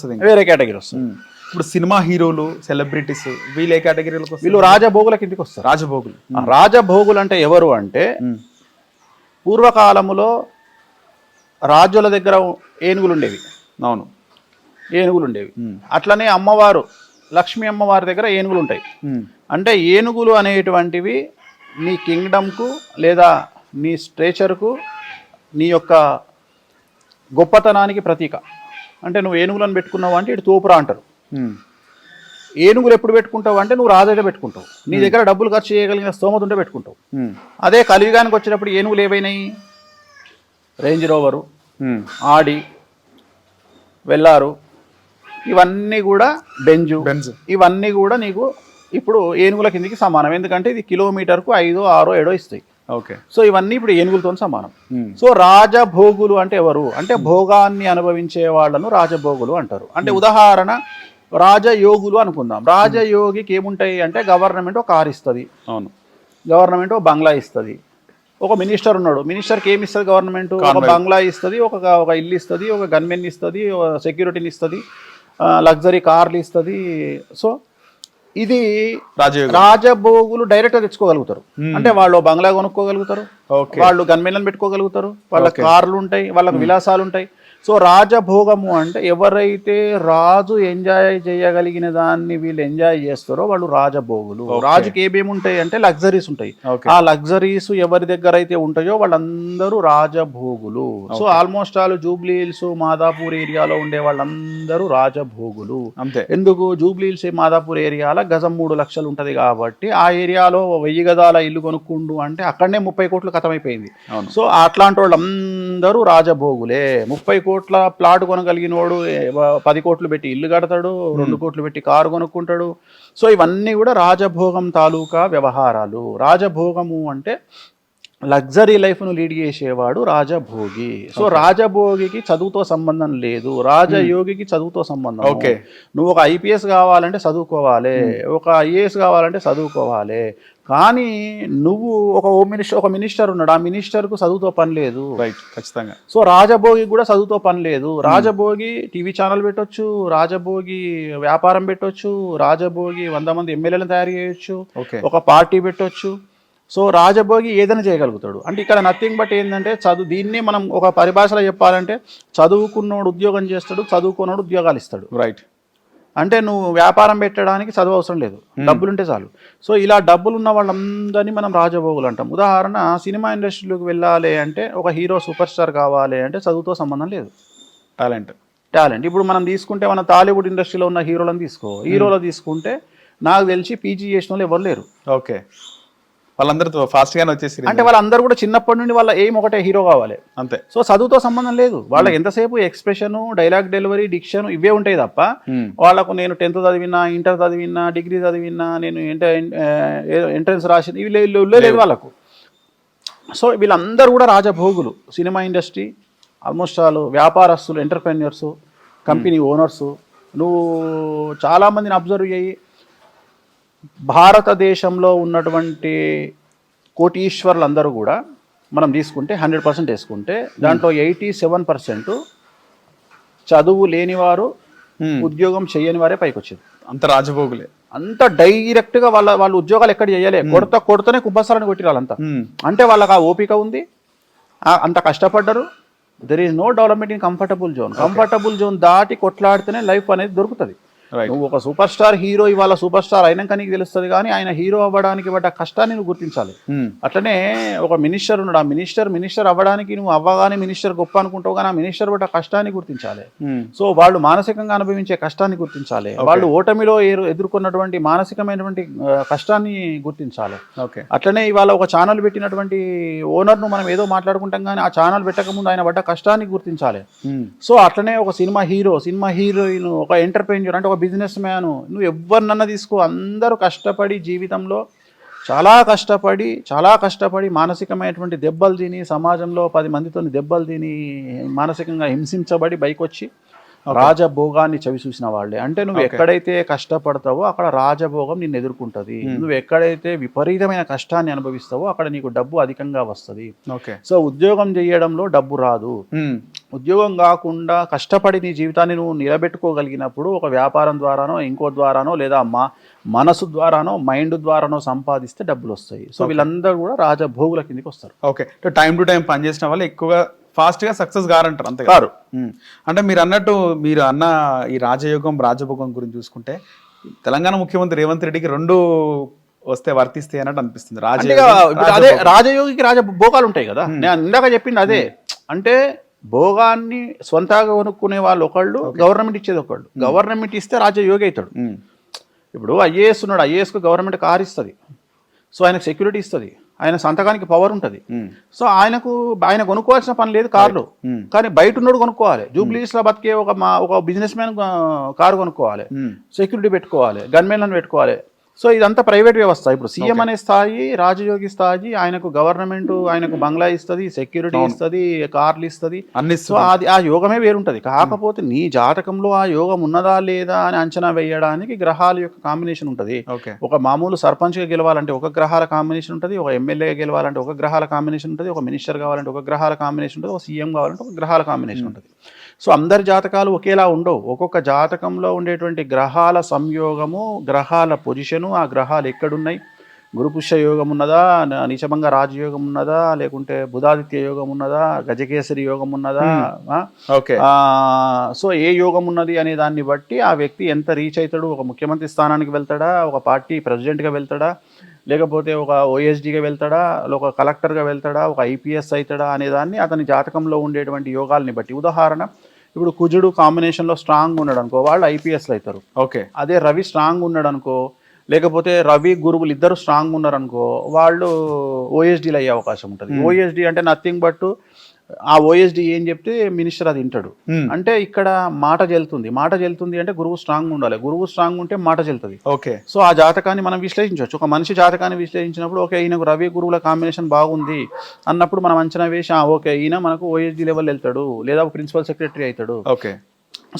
వస్తుంది, వేరే కేటగిరీ వస్తుంది. ఇప్పుడు సినిమా హీరోలు, సెలబ్రిటీస్ వీళ్ళు ఏ కేటగిరీలకు వీళ్ళు రాజభోగుల కిందికి వస్తారు. రాజభోగులు. రాజభోగులు అంటే ఎవరు అంటే పూర్వకాలములో రాజుల దగ్గర ఏనుగులు ఉండేవి. అవును, ఏనుగులు ఉండేవి. అట్లనే అమ్మవారు లక్ష్మీ అమ్మవారి దగ్గర ఏనుగులు ఉంటాయి. అంటే ఏనుగులు అనేటువంటివి నీ కింగ్డమ్కు లేదా నీ స్ట్రేచర్కు నీ యొక్క గొప్పతనానికి ప్రతీక. అంటే నువ్వు ఏనుగులను పెట్టుకున్నావు అంటే ఇటు తోపురా అంటారు. ఏనుగులు ఎప్పుడు పెట్టుకుంటావు అంటే నువ్వు రాజైతే పెట్టుకుంటావు, నీ దగ్గర డబ్బులు ఖర్చు చేయగలిగిన స్తోమత ఉంటే పెట్టుకుంటావు. అదే కలియుగానికి వచ్చినప్పుడు ఏనుగులు ఏవైనాయి? రేంజ్ రోవరు, ఆడి, వెల్లారు, ఇవన్నీ కూడా బెంజు, ఇవన్నీ కూడా నీకు ఇప్పుడు ఏనుగుల కిందికి సమానం. ఎందుకంటే ఇది కిలోమీటర్కు 5, 6, 7 ఇస్తాయి. ఓకే. సో ఇవన్నీ ఇప్పుడు ఏనుగులతో సమానం. సో రాజభోగులు అంటే ఎవరు అంటే భోగాన్ని అనుభవించే వాళ్ళను రాజభోగులు అంటారు. అంటే ఉదాహరణ రాజయోగులు అనుకుందాం. రాజయోగికి ఏముంటాయి అంటే గవర్నమెంట్ ఒక కారు ఇస్తుంది, అవును, గవర్నమెంట్ ఒక బంగ్లా ఇస్తుంది. ఒక మినిస్టర్ ఉన్నాడు, మినిస్టర్కి ఏమి ఇస్తుంది గవర్నమెంట్? ఒక బంగ్లా ఇస్తుంది, ఒక ఇల్లు ఇస్తుంది, ఒక గన్మెన్ ఇస్తుంది, సెక్యూరిటీని ఇస్తుంది, లగ్జరీ కార్లు ఇస్తుంది. సో ఇది రాజభోగులు డైరెక్ట్గా తెచ్చుకోగలుగుతారు. అంటే వాళ్ళు బంగ్లా కొనుక్కోగలుగుతారు, వాళ్ళు గన్మెన్లను పెట్టుకోగలుగుతారు, వాళ్ళ కార్లు ఉంటాయి, వాళ్ళకి విలాసాలు ఉంటాయి. సో రాజభోగము అంటే ఎవరైతే రాజు ఎంజాయ్ చేయగలిగిన దాన్ని వీళ్ళు ఎంజాయ్ చేస్తారో వాళ్ళు రాజభోగులు. రాజుకి ఏమేమి ఉంటాయి అంటే లగ్జరీస్ ఉంటాయి. ఆ లగ్జరీస్ ఎవరి దగ్గర అయితే ఉంటాయో వాళ్ళందరూ రాజభోగులు. So almost all Jubilee Hills, Madhapur ఏరియాలో ఉండే వాళ్ళందరూ రాజభోగులు. అంతే. ఎందుకు? జూబ్లీ హిల్స్, మాదాపూర్ ఏరియాలో గజం 3 లక్షలు ఉంటుంది కాబట్టి ఆ ఏరియాలో 1000 గజాల ఇల్లు కొనుక్కుండు అంటే అక్కడనే 30 కోట్లు ఖతమైపోయింది. సో అట్లాంటి వాళ్ళందరూ రాజభోగులే. 30 కోట్ల ప్లాట్ కొనగలిగిన వాడు 10 కోట్లు పెట్టి ఇల్లు కడతాడు, 2 కోట్లు పెట్టి కారు కొనుక్కుంటాడు. సో ఇవన్నీ కూడా రాజభోగం తాలూకా వ్యవహారాలు. రాజభోగము అంటే లగ్జరీ లైఫ్ను లీడ్ చేసేవాడు రాజభోగి. సో రాజభోగికి చదువుతో సంబంధం లేదు, రాజయోగికి చదువుతో సంబంధం. ఓకే, నువ్వు ఒక ఐపీఎస్ కావాలంటే చదువుకోవాలి, ఒక ఐఏఎస్ కావాలంటే చదువుకోవాలి. కానీ నువ్వు ఒక మినిస్టర్ ఉన్నాడు, ఆ మినిస్టర్కు చదువుతో పని లేదు. రైట్, ఖచ్చితంగా. సో రాజభోగి కూడా చదువుతో పని లేదు. రాజభోగి టీవీ ఛానల్ పెట్టొచ్చు, రాజభోగి వ్యాపారం పెట్టొచ్చు, రాజభోగి 100 మంది ఎమ్మెల్యేలను తయారు చేయొచ్చు, ఒక పార్టీ పెట్టొచ్చు. సో రాజభోగి ఏదైనా చేయగలుగుతాడు. అంటే ఇక్కడ నథింగ్ బట్ ఏంటంటే దీన్ని మనం ఒక పరిభాషలో చెప్పాలంటే చదువుకున్నోడు ఉద్యోగం చేస్తాడు, చదువుకున్నోడు ఉద్యోగాలు ఇస్తాడు. రైట్. అంటే నువ్వు వ్యాపారం పెట్టడానికి చదువు అవసరం లేదు, డబ్బులుంటే చాలు. సో ఇలా డబ్బులు ఉన్న వాళ్ళందరినీ మనం రాజభోగులు అంటాం. ఉదాహరణ సినిమా ఇండస్ట్రీలోకి వెళ్ళాలి అంటే ఒక హీరో సూపర్ స్టార్ కావాలి అంటే చదువుతో సంబంధం లేదు, టాలెంట్. ఇప్పుడు మనం తీసుకుంటే మన టాలీవుడ్ ఇండస్ట్రీలో ఉన్న హీరోలను హీరోలో తీసుకుంటే నాకు తెలిసి పీజీ చేసిన వాళ్ళు ఎవరు లేరు. ఓకే, వాళ్ళందరూ ఫాస్ట్ గానే వచ్చేసి అంటే వాళ్ళందరూ కూడా చిన్నప్పటి నుండి వాళ్ళ ఎయిమ్ ఒకటే హీరో కావాలి, అంతే. సో చదువుతో సంబంధం లేదు. వాళ్ళకి ఎంతసేపు ఎక్స్ప్రెషన్, డైలాగ్ డెలివరీ, డిక్షన్ ఇవే ఉంటాయి తప్ప వాళ్ళకు నేను 10th చదివినా, ఇంటర్ చదివినా, డిగ్రీ చదివినా, నేను ఎంట్రన్స్ రాసిన ఇవి లేదు వాళ్ళకు. సో వీళ్ళందరూ కూడా రాజభోగులు. సినిమా ఇండస్ట్రీ ఆల్మోస్ట్ ఆల్ వ్యాపారస్తులు, ఎంటర్ప్రెన్యూర్స్, కంపెనీ ఓనర్సు. నువ్వు చాలామందిని అబ్జర్వ్ చేయి, భారతదేశంలో ఉన్నటువంటి కోటీశ్వర్లందరూ కూడా మనం తీసుకుంటే 100% వేసుకుంటే దాంట్లో 87% చదువు లేనివారు, ఉద్యోగం చేయని వారే పైకి వచ్చేది. అంత రాజభోగులే, అంత డైరెక్ట్గా వాళ్ళు ఉద్యోగాలు ఎక్కడ చేయలే, కొడతనే కుబ్బసాలని కొట్టి వాళ్ళంతా. అంటే వాళ్ళకి ఆ ఓపిక ఉంది, అంత కష్టపడ్డరు. There is no development in comfortable zone. Comfortable zone దాటి కొట్లాడితేనే లైఫ్ అనేది దొరుకుతుంది. నువ్వు ఒక సూపర్ స్టార్ హీరో ఇవాళ సూపర్ స్టార్ అయినాక నీకు తెలుస్తుంది, కానీ ఆయన హీరో అవ్వడానికి పడ్డ కష్టాన్ని నువ్వు గుర్తించాలి. అట్లనే ఒక మినిస్టర్ ఉన్నాడు, ఆ మినిస్టర్ అవ్వడానికి నువ్వు అవ్వగానే మినిస్టర్ గొప్ప అనుకుంటావు, కానీ ఆ మినిస్టర్ పడ్డ కష్టాన్ని గుర్తించాలి. సో వాళ్ళు మానసికంగా అనుభవించే కష్టాన్ని గుర్తించాలి, వాళ్ళు ఓటమిలో ఎదుర్కొన్నటువంటి మానసికమైనటువంటి కష్టాన్ని గుర్తించాలి. అట్లనే ఇవాళ ఒక ఛానల్ పెట్టినటువంటి ఓనర్ను మనం ఏదో మాట్లాడుకుంటాం, కానీ ఆ ఛానల్ పెట్టకముందు ఆయన పడ్డ కష్టాన్ని గుర్తించాలి. సో అట్లనే ఒక సినిమా హీరోయిన్, ఒక ఎంటర్ప్రెన్యూర్ అంటే ఒక బిజినెస్ మ్యాను, నువ్వు ఎవరినన్నా తీసుకో, అందరూ కష్టపడి జీవితంలో చాలా కష్టపడి మానసికమైనటువంటి దెబ్బలు తిని, సమాజంలో 10 మందితో దెబ్బలు తిని, మానసికంగా హింసించబడి బయకొచ్చి రాజభోగాన్ని చవి చూసిన వాళ్ళే. అంటే నువ్వు ఎక్కడైతే కష్టపడతావో అక్కడ రాజభోగం నిన్ను ఎదుర్కొంటుంది. నువ్వు ఎక్కడైతే విపరీతమైన కష్టాన్ని అనుభవిస్తావో అక్కడ నీకు డబ్బు అధికంగా వస్తుంది. సో ఉద్యోగం చేయడంలో డబ్బు రాదు, ఉద్యోగం కాకుండా కష్టపడి నీ జీవితాన్ని నువ్వు నిలబెట్టుకోగలిగినప్పుడు ఒక వ్యాపారం ద్వారానో ఇంకో ద్వారానో లేదా మనసు ద్వారానో మైండ్ ద్వారానో సంపాదిస్తే డబ్బులు వస్తాయి. సో వీళ్ళందరూ కూడా రాజభోగుల కిందకి వస్తారు. ఓకే, టైం టు టైం పనిచేసిన వాళ్ళు ఎక్కువగా ఫాస్ట్గా సక్సెస్ గారంటారు అంతే కారు. అంటే మీరు అన్న ఈ రాజయోగం రాజభోగం గురించి చూసుకుంటే తెలంగాణ ముఖ్యమంత్రి రేవంత్ రెడ్డికి రెండు వస్తే వర్తిస్తాయి అన్నట్టు అనిపిస్తుంది. అదే రాజయోగికి రాజభోగాలు ఉంటాయి కదా, నేను ఇందాక చెప్పింది అదే. అంటే భోగాన్ని సొంతగా కొనుక్కునే వాళ్ళు ఒకళ్ళు, గవర్నమెంట్ ఇచ్చేది ఒకళ్ళు. గవర్నమెంట్ ఇస్తే రాజయోగి అవుతాడు. ఇప్పుడు ఐఏఎస్ ఉన్నాడు, ఐఏఎస్కు గవర్నమెంట్ కార్ ఇస్తుంది, సో ఆయనకు సెక్యూరిటీ ఇస్తుంది, ఆయన సంతకానికి పవర్ ఉంటుంది. సో ఆయన కొనుక్కోవాల్సిన పని లేదు కార్లు, కానీ బయట ఉన్నోడు కొనుక్కోవాలి. జూబ్లీస్ లో బతికే ఒక బిజినెస్ మ్యాన్ కారు కొనుక్కోవాలి, సెక్యూరిటీ పెట్టుకోవాలి, గన్మెన్లను పెట్టుకోవాలి. సో ఇదంతా ప్రైవేట్ వ్యవస్థ. ఇప్పుడు సీఎం అనే స్థాయి, రాజయోగి స్థాయి, ఆయనకు గవర్నమెంట్ ఆయనకు బంగ్లా ఇస్తుంది, సెక్యూరిటీ ఇస్తుంది, కార్లు ఇస్తుంది. సో అది ఆ యోగమే వేరుంటది. కాకపోతే నీ జాతకంలో ఆ యోగం ఉన్నదా లేదా అని అంచనా వేయడానికి గ్రహాల యొక్క కాంబినేషన్ ఉంటుంది. ఒక మామూలు సర్పంచ్గా గెలవాలంటే ఒక గ్రహాల కాంబినేషన్ ఉంటుంది, ఒక ఎమ్మెల్యేగా గెలవాలంటే ఒక గ్రహాల కాంబినేషన్ ఉంటుంది, ఒక మినిస్టర్ కావాలంటే ఒక గ్రహాల కాంబినేషన్ ఉంటుంది, ఒక సీఎం కావాలంటే ఒక గ్రహాల కాంబినేషన్ ఉంటుంది. సో అందరి జాతకాలు ఒకేలా ఉండవు. ఒక్కొక్క జాతకంలో ఉండేటువంటి గ్రహాల సంయోగము, గ్రహాల పొజిషను, ఆ గ్రహాలు ఎక్కడున్నాయి, గురుపుష్య యోగం ఉన్నదా, నీచభంగ రాజయోగం ఉన్నదా, లేకుంటే బుధాదిత్య యోగం ఉన్నదా, గజకేసరి యోగం ఉన్నదా, సో ఏ యోగం ఉన్నది అనే దాన్ని బట్టి ఆ వ్యక్తి ఎంత రీచ్ అవుతాడు. ఒక ముఖ్యమంత్రి స్థానానికి వెళ్తాడా, ఒక పార్టీ ప్రెసిడెంట్గా వెళ్తాడా, లేకపోతే ఒక ఓఎస్డీగా వెళ్తాడా, ఒక కలెక్టర్గా వెళ్తాడా, ఒక ఐపీఎస్ అవుతాడా అనేదాన్ని అతని జాతకంలో ఉండేటువంటి యోగాల్ని బట్టి. ఉదాహరణ, ఇప్పుడు కుజుడు కాంబినేషన్లో స్ట్రాంగ్ ఉన్నాడు అనుకో, వాళ్ళు ఐపీఎస్లు అవుతారు. ఓకే, అదే రవి స్ట్రాంగ్ ఉన్నాడు అనుకో, లేకపోతే రవి గురువులు ఇద్దరు స్ట్రాంగ్ ఉన్నారనుకో, వాళ్ళు ఓఎస్డీలు అయ్యే అవకాశం ఉంటుంది. ఓఎస్డీ అంటే నథింగ్ బట్ ఆ ఓఎస్డీ ఏం చెప్తే మినిస్టర్ అది వింటాడు. అంటే ఇక్కడ మాట జల్లుతుంది అంటే గురువు స్ట్రాంగ్ ఉండాలి. గురువు స్ట్రాంగ్ ఉంటే మాట జల్లుతుంది. ఓకే, సో ఆ జాతకాన్ని మనం విశ్లేషించవచ్చు. ఒక మనిషి జాతకాన్ని విశ్లేషించినప్పుడు ఓకే ఈయనకు రవి గురువుల కాంబినేషన్ బాగుంది అన్నప్పుడు మనం అంచనా వేసి ఓకే ఈయన మనకు ఓఎస్డీ లెవెల్ వెళ్తాడు, లేదా ప్రిన్సిపల్ సెక్రటరీ అవుతాడు. ఓకే,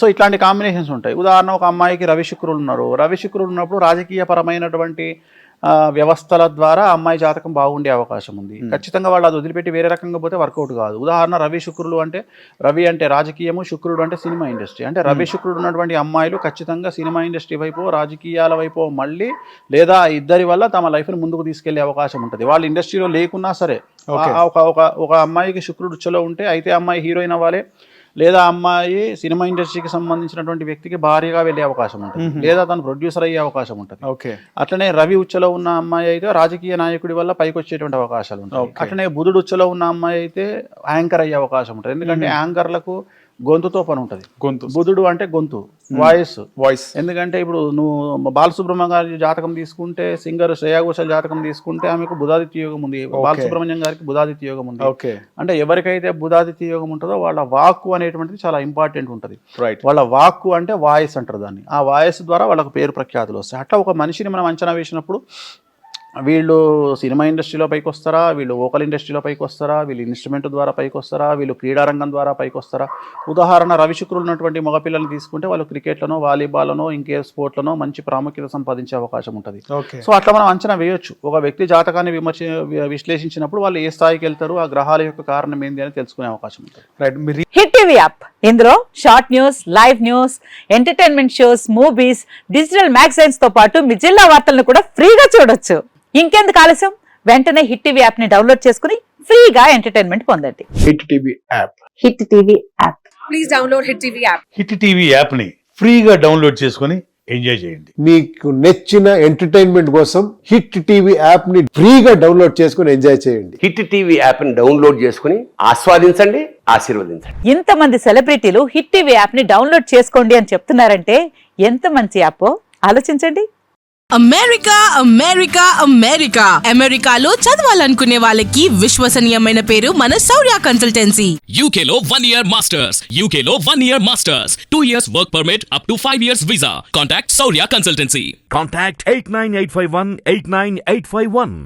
సో ఇట్లాంటి కాంబినేషన్స్ ఉంటాయి. ఉదాహరణ, ఒక అమ్మాయికి రవి శుక్రులు ఉన్నారు. రవి శుక్రులు ఉన్నప్పుడు రాజకీయ పరమైనటువంటి వ్యవస్థల ద్వారా అమ్మాయి జాతకం బాగుండే అవకాశం ఉంది. ఖచ్చితంగా వాళ్ళు అది వదిలిపెట్టి వేరే రకంగా పోతే వర్కౌట్ కాదు. ఉదాహరణ, రవి శుక్రులు అంటే, రవి అంటే రాజకీయము, శుక్రుడు అంటే సినిమా ఇండస్ట్రీ. అంటే రవి శుక్రుడు ఉన్నటువంటి అమ్మాయిలు ఖచ్చితంగా సినిమా ఇండస్ట్రీ వైపు, రాజకీయాల వైపు మళ్ళీ, లేదా ఇద్దరి వల్ల తమ లైఫ్ని ముందుకు తీసుకెళ్లే అవకాశం ఉంటుంది. వాళ్ళు ఇండస్ట్రీలో లేకున్నా సరే, ఒక అమ్మాయికి శుక్రుడు ఉచ్చలో ఉంటే అయితే అమ్మాయి హీరోయిన్ అవ్వాలి, లేదా అమ్మాయి సినిమా ఇండస్ట్రీకి సంబంధించినటువంటి వ్యక్తికి భారీగా వెళ్ళే అవకాశం ఉంటుంది, లేదా తను ప్రొడ్యూసర్ అయ్యే అవకాశం ఉంటుంది. ఓకే, అట్లనే రవి ఉచ్చలో ఉన్న అమ్మాయి అయితే రాజకీయ నాయకుడి వల్ల పైకి వచ్చేటువంటి అవకాశాలు ఉంటాయి. అట్లనే బుధుడు ఉచ్చలో ఉన్న అమ్మాయి అయితే యాంకర్ అయ్యే అవకాశం ఉంటుంది. ఎందుకంటే యాంకర్లకు గొంతుతో పని ఉంటుంది. బుధుడు అంటే గొంతు, వాయిస్. ఎందుకంటే ఇప్పుడు నువ్వు బాలసుబ్రహ్మణ్యం గారి జాతకం తీసుకుంటే, సింగర్ శ్రేయా ఘోషాల్ జాతకం తీసుకుంటే ఆమెకు బుధాదిత్య యోగం ఉంది, బాలసుబ్రహ్మణ్యం గారికి బుధాదిత్య యోగం ఉంది. అంటే ఎవరికైతే బుధాదిత్య యోగం ఉంటుందో వాళ్ళ వాక్కు అనేటువంటిది చాలా ఇంపార్టెంట్ ఉంటుంది. వాళ్ళ వాక్కు అంటే వాయిస్ అంటారు దాన్ని. ఆ వాయిస్ ద్వారా వాళ్ళకు పేరు ప్రఖ్యాతులు వస్తాయి. అట్లా ఒక మనిషిని మనం అంచనా వేసినప్పుడు వీళ్ళు సినిమా ఇండస్ట్రీలో పైకి వస్తారా, వీళ్ళు వోకల్ ఇండస్ట్రీలో పైకి వస్తారా, వీళ్ళు ఇన్స్ట్రుమెంట్ ద్వారా పైకి వస్తారా, వీళ్ళు క్రీడారంగం ద్వారా పైకి వస్తారా. ఉదాహరణ, రవి శుక్రులు ఉన్నటువంటి మగపిల్లల్ని తీసుకుంటే వాళ్ళు క్రికెట్లను, వాలీబాల్ను, ఇంకే స్పోర్ట్లను మంచి ప్రాముఖ్యత సంపాదించే అవకాశం ఉంటుంది. సో అట్లా మనం అంచనా వేయొచ్చు. ఒక వ్యక్తి జాతకాన్ని విశ్లేషించినప్పుడు వాళ్ళు ఏ స్థాయికి వెళ్తారు, ఆ గ్రహాల యొక్క కారణం ఏంది అని తెలుసుకునే అవకాశం ఉంటుంది. హిట్ టీవీ యాప్, ఇందులో short news, live news, entertainment shows, movies, digital magazines తో పాటు మీ జిల్లా వార్తలను కూడా ఫ్రీగా చూడొచ్చు. ఇంకెందుకు ఆలస్యం, వెంటనే హిట్ టీవీ యాప్ ని డౌన్లోడ్ చేసుకుని ఫ్రీగా ఎంటర్టైన్మెంట్ పొందండి. Hit TV app, hit TV app, please download hit TV app. Hit TV app ని ఫ్రీగా డౌన్లోడ్ చేసుకుని ఎంజాయ్ చేయండి. మీకు నచ్చిన ఎంటర్టైన్మెంట్ కోసం హిట్ టీవీ యాప్ ని ఫ్రీగా డౌన్లోడ్ చేసుకుని ఎంజాయ్ చేయండి. హిట్ టీవీ యాప్ ని డౌన్లోడ్ చేసుకుని ఆస్వాదించండి, ఆశీర్వదించండి. ఇంతమంది సెలబ్రిటీలు హిట్ టీవీ యాప్ ని డౌన్లోడ్ చేసుకోండి అని చెప్తున్నారంటే ఎంత మంచి యాప్ ఆలోచించండి. అమెరికా అమెరికా అమెరికా అమెరికాలో చదవాలనుకునే వాళ్ళకి విశ్వసనీయమైన పేరు మన శౌర్య కన్సల్టెన్సీ. UK లో 1 year masters, UK లో 1 year masters, 2 years work permit up to 5 years visa. Contact Saurya Consultancy. Contact 89851 89851.